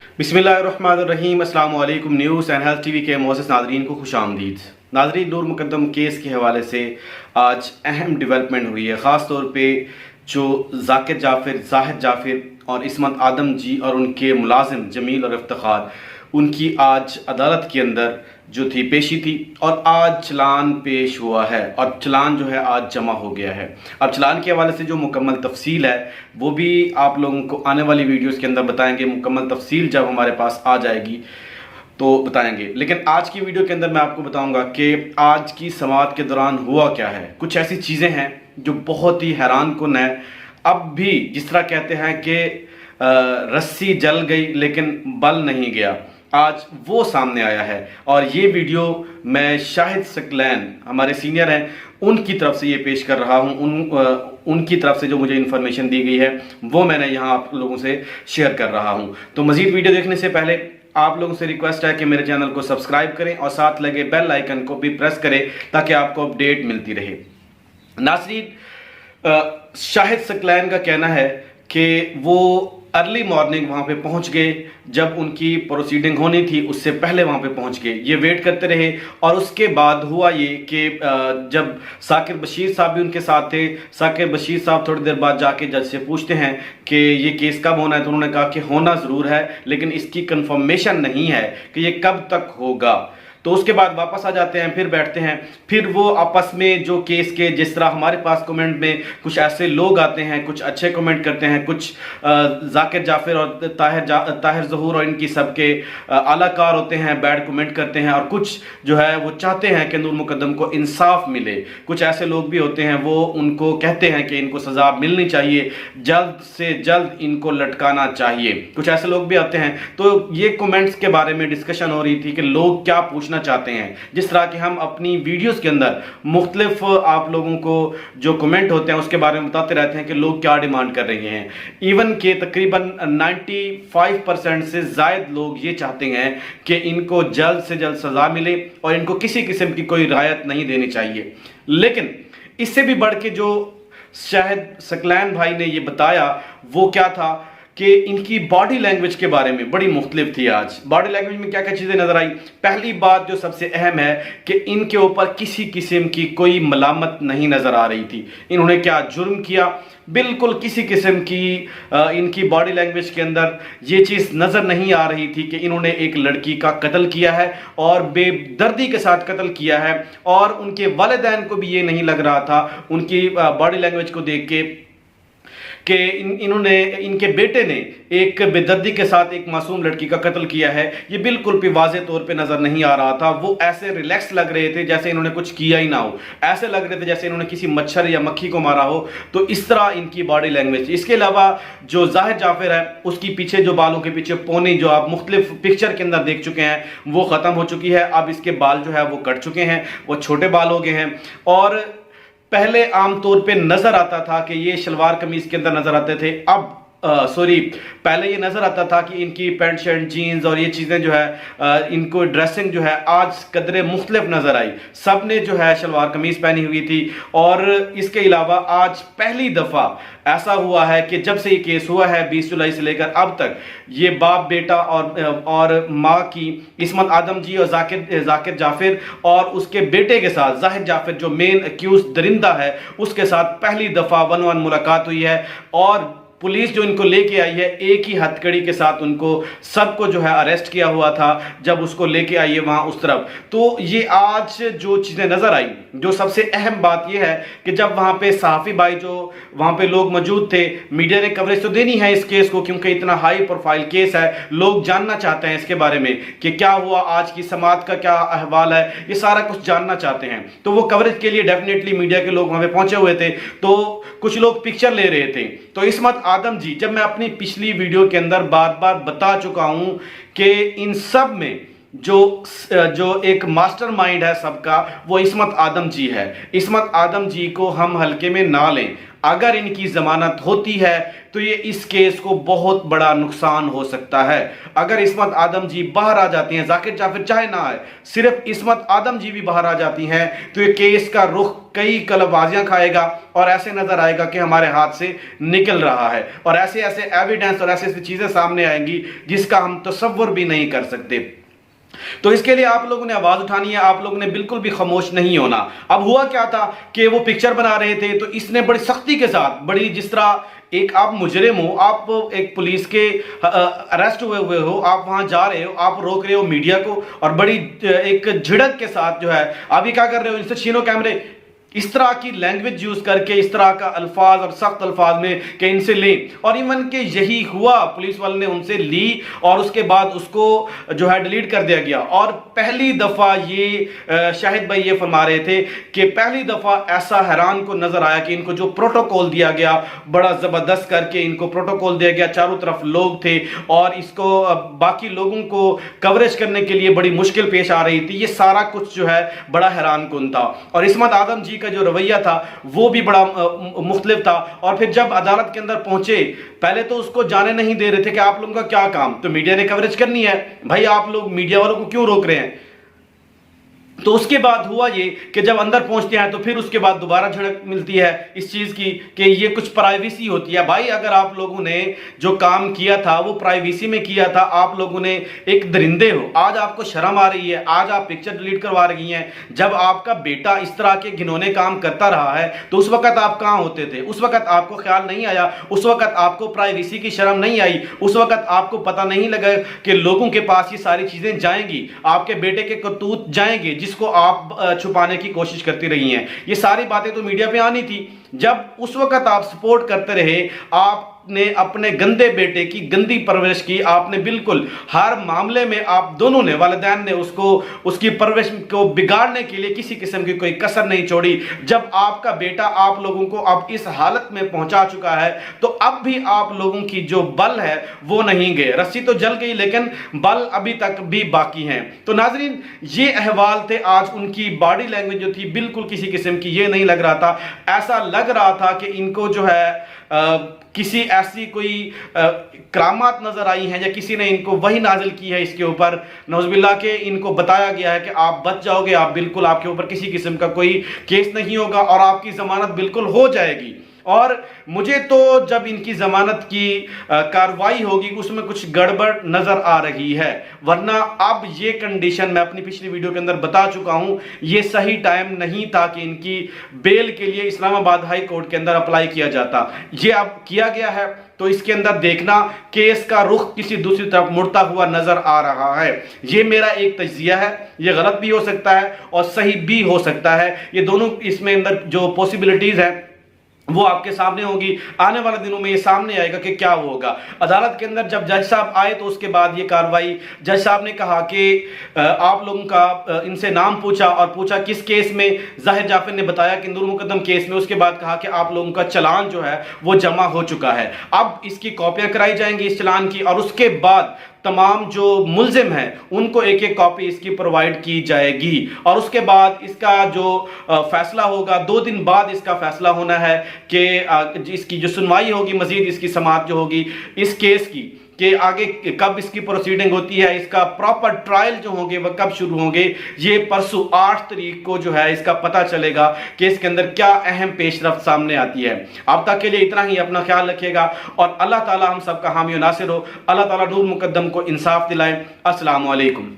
बिस्मिल्लाहिर्रहमानिर्रहीम। अस्सलाम वालेकुम। न्यूज़ एंड हेल्थ टीवी के मोअज़्ज़ज़ नाज़रीन को खुश आमदीद। नाज़रीन, नूर मुक़द्दम केस के हवाले से आज अहम डेवलपमेंट हुई है, ख़ास तौर पे जो ज़ाकिर जाफ़िर, ज़ाहिद जाफ़िर और इस्मत आदम जी और उनके मुलाजिम जमील और इफ्तिखार, उनकी आज अदालत के अंदर जो थी पेशी थी और आज चलान पेश हुआ है और चलान जो है आज जमा हो गया है। अब चलान के हवाले से जो मुकम्मल तफसील है वो भी आप लोगों को आने वाली वीडियोस के अंदर बताएंगे। मुकम्मल तफसील जब हमारे पास आ जाएगी तो बताएंगे, लेकिन आज की वीडियो के अंदर मैं आपको बताऊंगा कि आज की समाअत के दौरान हुआ क्या है। कुछ ऐसी चीज़ें हैं जो बहुत ही हैरान कुन है। अब भी जिस तरह कहते हैं कि रस्सी जल गई लेकिन बल नहीं गया, आज वो सामने आया है। और ये वीडियो मैं शाहिद सकलैन, हमारे सीनियर हैं, उनकी तरफ से ये पेश कर रहा हूँ। उनकी तरफ से जो मुझे इन्फॉर्मेशन दी गई है वो मैंने यहाँ आप लोगों से शेयर कर रहा हूँ। तो मज़ीद वीडियो देखने से पहले आप लोगों से रिक्वेस्ट है कि मेरे चैनल को सब्सक्राइब करें और साथ लगे बेल आइकन को भी प्रेस करें ताकि आपको अपडेट मिलती रहे। नाज़रीन, शाहिद सकलैन का कहना है कि वो अर्ली मॉर्निंग वहाँ पे पहुँच गए, जब उनकी प्रोसीडिंग होनी थी उससे पहले वहाँ पे पहुँच गए। ये वेट करते रहे और उसके बाद हुआ ये कि जब साकिर बशीर साहब भी उनके साथ थे, साकिर बशीर साहब थोड़ी देर बाद जाके जज से पूछते हैं कि ये केस कब होना है, तो उन्होंने कहा कि होना ज़रूर है लेकिन इसकी कंफर्मेशन नहीं है कि ये कब तक होगा। तो उसके बाद वापस आ जाते हैं, फिर बैठते हैं, फिर वो आपस में जो केस के, जिस तरह हमारे पास कमेंट में कुछ ऐसे लोग आते हैं, कुछ अच्छे कमेंट करते हैं, कुछ ज़ाकिर जाफ़िर और ताहिर ज़हूर और इनकी सबके आलाकार होते हैं, बैड कमेंट करते हैं, और कुछ जो है वो चाहते हैं कि नूर मुक़द्दम को इंसाफ मिले। कुछ ऐसे लोग भी होते हैं वो उनको कहते हैं कि इनको सज़ा मिलनी चाहिए, जल्द से जल्द इनको लटकाना चाहिए। कुछ ऐसे लोग भी आते हैं। तो ये कमेंट्स के बारे में डिस्कशन हो रही थी कि लोग क्या पूछना चाहते हैं। जिस तरह कि हम अपनी वीडियोस के अंदर मुख्तलिफ आप लोगों को जो कमेंट होते हैं उसके बारे में बताते रहते हैं कि लोग क्या डिमांड कर रहे हैं। इवन के तकरीबन 95% से ज़ायद लोग ये चाहते हैं कि इनको जल्द से जल्द सज़ा मिले और इनको किसी किस्म की कोई रियायत नहीं देनी चाहिए। लेकिन इससे भी बढ़ के जो शाहिद सकलैन भाई ने ये बताया वो क्या था कि इनकी बॉडी लैंग्वेज के बारे में बड़ी मुख्तलिफ थी। आज बॉडी लैंग्वेज में क्या क्या चीज़ें नज़र आई। पहली बात जो सबसे अहम है कि इनके ऊपर किसी किस्म की कोई मलामत नहीं नज़र आ रही थी। इन्होंने क्या जुर्म किया, बिल्कुल किसी किस्म की इनकी बॉडी लैंग्वेज के अंदर ये चीज़ नज़र नहीं आ रही थी कि इन्होंने एक लड़की का कत्ल किया है और बेदर्दी के साथ कत्ल किया है। और उनके वालिदैन को भी ये नहीं लग रहा था उनकी बॉडी लैंग्वेज को देख के कि इन्होंने, इनके बेटे ने एक बेदर्दी के साथ एक मासूम लड़की का कत्ल किया है। ये बिल्कुल भी वाज़े तौर पे नज़र नहीं आ रहा था। वो ऐसे रिलैक्स लग रहे थे जैसे इन्होंने कुछ किया ही ना हो, ऐसे लग रहे थे जैसे इन्होंने किसी मच्छर या मक्खी को मारा हो। तो इस तरह इनकी बॉडी लैंग्वेज। इसके अलावा जो ज़ाहिद जाफ़िर है उसकी पीछे जो बालों के पीछे पोनी जो आप मुख्तलिफ पिक्चर के अंदर देख चुके हैं वो ख़त्म हो चुकी है। अब इसके बाल जो है वो कट चुके हैं, वो छोटे बाल हो गए हैं। और पहले आमतौर पे नजर आता था कि ये शलवार कमीज के अंदर नजर आते थे, अब पहले ये नजर आता था कि इनकी पैंट शर्ट जीन्स और ये चीजें जो है इनको ड्रेसिंग जो है आज कदरे मुख्तलिफ नजर आई। सब ने जो है शलवार कमीज पहनी हुई थी। और इसके अलावा आज पहली दफा ऐसा हुआ है कि जब से ये केस हुआ है 20 जुलाई से लेकर अब तक, ये बाप बेटा और माँ की इस्मत आदम जी और ज़ाकिर जाफ़िर और उसके बेटे के साथ ज़ाहिद जाफ़िर जो मेन एक्यूज दरिंदा है उसके साथ पहली दफा वन वन मुलाकात हुई है। और पुलिस जो इनको लेके आई है एक ही हथकड़ी के साथ उनको सबको जो है अरेस्ट किया हुआ था जब उसको लेके आई है वहां उस तरफ। तो ये आज जो चीजें नजर आई, जो सबसे अहम बात ये है कि जब वहां पे सहाफी भाई जो वहां पे लोग मौजूद थे, मीडिया ने कवरेज तो देनी है इस केस को क्योंकि इतना हाई प्रोफाइल केस है, लोग जानना चाहते हैं इसके बारे में कि क्या हुआ, आज की समाअत का क्या अहवाल है, ये सारा कुछ जानना चाहते हैं। तो वो कवरेज के लिए डेफिनेटली मीडिया के लोग वहां पे पहुंचे हुए थे। तो कुछ लोग पिक्चर ले रहे थे। तो इस्मत आदम जी, जब मैं अपनी पिछली वीडियो के अंदर बार बार बता चुका हूं कि इन सब में جو ایک ماسٹر مائنڈ ہے سب کا، وہ عصمت آدم جی ہے۔ عصمت آدم جی کو ہم ہلکے میں نہ لیں۔ اگر ان کی ضمانت ہوتی ہے تو یہ اس کیس کو بہت بڑا نقصان ہو سکتا ہے۔ اگر عصمت آدم جی باہر آ جاتی ہیں، ذاکر جعفر چاہے نہ آئے، صرف عصمت آدم جی بھی باہر آ جاتی ہیں، تو یہ کیس کا رخ کئی قلبازیاں کھائے گا اور ایسے نظر آئے گا کہ ہمارے ہاتھ سے نکل رہا ہے، اور ایسے ایویڈنس اور ایسے چیزیں سامنے آئیں گی جس کا ہم تصور بھی نہیں کر سکتے۔ تو اس کے لیے آپ لوگوں نے آواز اٹھانی ہے، آپ لوگوں نے بالکل بھی خاموش نہیں ہونا۔ اب ہوا کیا تھا کہ وہ پکچر بنا رہے تھے، تو اس نے بڑی سختی کے ساتھ، بڑی جس طرح ایک آپ مجرم ہو، آپ ایک پولیس کے اریسٹ ہوئے ہو، آپ وہاں جا رہے ہو، آپ روک رہے ہو میڈیا کو، اور بڑی ایک جھڑک کے ساتھ جو ہے آپ یہ کیا کر رہے ہو، ان سے چھینو کیمرے، اس طرح کی لینگویج یوز کر کے، اس طرح کا الفاظ اور سخت الفاظ میں کہ ان سے لیں، اور ایون کہ یہی ہوا، پولیس والے نے ان سے لی اور اس کے بعد اس کو جو ہے ڈیلیٹ کر دیا گیا۔ اور پہلی دفعہ یہ شاہد بھائی یہ فرما رہے تھے کہ پہلی دفعہ ایسا حیران کو نظر آیا کہ ان کو جو پروٹوکول دیا گیا بڑا زبردست کر کے ان کو پروٹوکول دیا گیا، چاروں طرف لوگ تھے اور اس کو باقی لوگوں کو کوریج کرنے کے لیے بڑی مشکل پیش آ رہی تھی، یہ سارا کچھ جو ہے بڑا حیران کن تھا۔ اور عصمت آدم جی کا جو رویہ تھا وہ بھی بڑا مختلف تھا۔ اور پھر جب عدالت کے اندر پہنچے، پہلے تو اس کو جانے نہیں دے رہے تھے کہ آپ لوگوں کا کیا کام، تو میڈیا نے کوریج کرنی ہے، بھائی آپ لوگ میڈیا والوں کو کیوں روک رہے ہیں؟ تو اس کے بعد ہوا یہ کہ جب اندر پہنچتے ہیں تو پھر اس کے بعد دوبارہ جھڑک ملتی ہے اس چیز کی کہ یہ کچھ پرائیویسی ہوتی ہے۔ بھائی اگر آپ لوگوں نے جو کام کیا تھا وہ پرائیویسی میں کیا تھا، آپ لوگوں نے ایک درندے ہو، آج آپ کو شرم آ رہی ہے، آج آپ پکچر ڈیلیٹ کروا رہی ہیں۔ جب آپ کا بیٹا اس طرح کے گھنونے کام کرتا رہا ہے تو اس وقت آپ کہاں ہوتے تھے؟ اس وقت آپ کو خیال نہیں آیا، اس وقت آپ کو پرائیویسی کی شرم نہیں آئی، اس وقت آپ کو پتہ نہیں لگا کہ لوگوں کے پاس یہ ساری چیزیں جائیں گی، آپ کے بیٹے کے کرتوت جائیں گے جس کو آپ چھپانے کی کوشش کرتی رہی ہیں۔ یہ ساری باتیں تو میڈیا پہ آنی تھی۔ جب اس وقت آپ سپورٹ کرتے رہے، آپ نے اپنے گندے بیٹے کی گندی پرورش کی، آپ نے بالکل ہر معاملے میں آپ دونوں نے، والدین نے اس کی پرورش کو بگاڑنے کے لیے کسی قسم کی کوئی کسر نہیں چھوڑی۔ جب آپ کا بیٹا آپ لوگوں کو اب اس حالت میں پہنچا چکا ہے تو اب بھی آپ لوگوں کی جو بل ہے وہ نہیں گئے، رسی تو جل گئی لیکن بل ابھی تک بھی باقی ہیں۔ تو ناظرین یہ احوال تھے آج، ان کی باڈی لینگویج جو تھی بالکل کسی قسم کی یہ نہیں لگ رہا تھا، ایسا لگ رہا تھا کہ ان کو جو ہے کسی ایسی کوئی کرامات نظر آئی ہیں یا کسی نے ان کو وحی نازل کی ہے اس کے اوپر، نعوذ باللہ، کہ ان کو بتایا گیا ہے کہ آپ بچ جاؤ گے، آپ بالکل، آپ کے اوپر کسی قسم کا کوئی کیس نہیں ہوگا اور آپ کی ضمانت بالکل ہو جائے گی۔ اور مجھے تو جب ان کی ضمانت کی کارروائی ہوگی اس میں کچھ گڑبڑ نظر آ رہی ہے، ورنہ اب یہ کنڈیشن میں اپنی پچھلی ویڈیو کے اندر بتا چکا ہوں، یہ صحیح ٹائم نہیں تھا کہ ان کی بیل کے لیے اسلام آباد ہائی کورٹ کے اندر اپلائی کیا جاتا۔ یہ اب کیا گیا ہے تو اس کے اندر دیکھنا کیس کا رخ کسی دوسری طرف مڑتا ہوا نظر آ رہا ہے۔ یہ میرا ایک تجزیہ ہے، یہ غلط بھی ہو سکتا ہے اور صحیح بھی ہو سکتا ہے، یہ دونوں اس میں اندر جو پوسیبلٹیز ہیں وہ آپ کے سامنے ہوگی۔ آنے والے دنوں میں یہ سامنے آئے گا کہ کیا ہوگا۔ عدالت کے اندر جب جج صاحب آئے تو اس کے بعد یہ کارروائی، جج صاحب نے کہا کہ آپ لوگوں کا ان سے نام پوچھا اور پوچھا کس کیس میں، ظاہر جعفر نے بتایا کہ نور مقدم کیس میں، اس کے بعد کہا کہ آپ لوگوں کا چلان جو ہے وہ جمع ہو چکا ہے، اب اس کی کاپیاں کرائی جائیں گی اس چلان کی، اور اس کے بعد تمام جو ملزم ہیں ان کو ایک ایک کاپی اس کی پرووائڈ کی جائے گی، اور اس کے بعد اس کا جو فیصلہ ہوگا 2 دن بعد اس کا فیصلہ ہونا ہے کہ اس کی جو سنوائی ہوگی، مزید اس کی سماعت جو ہوگی اس کیس کی، کہ آگے کب اس کی پروسیڈنگ ہوتی ہے، اس کا پراپر ٹرائل جو ہوں گے وہ کب شروع ہوں گے، یہ پرسوں 8 تاریخ کو جو ہے اس کا پتہ چلے گا کہ اس کے اندر کیا اہم پیش رفت سامنے آتی ہے۔ اب تک کے لیے اتنا ہی، اپنا خیال رکھیے گا اور اللہ تعالی ہم سب کا حامی و ناصر ہو، اللہ تعالی نور مقدم کو انصاف دلائے۔ السلام علیکم۔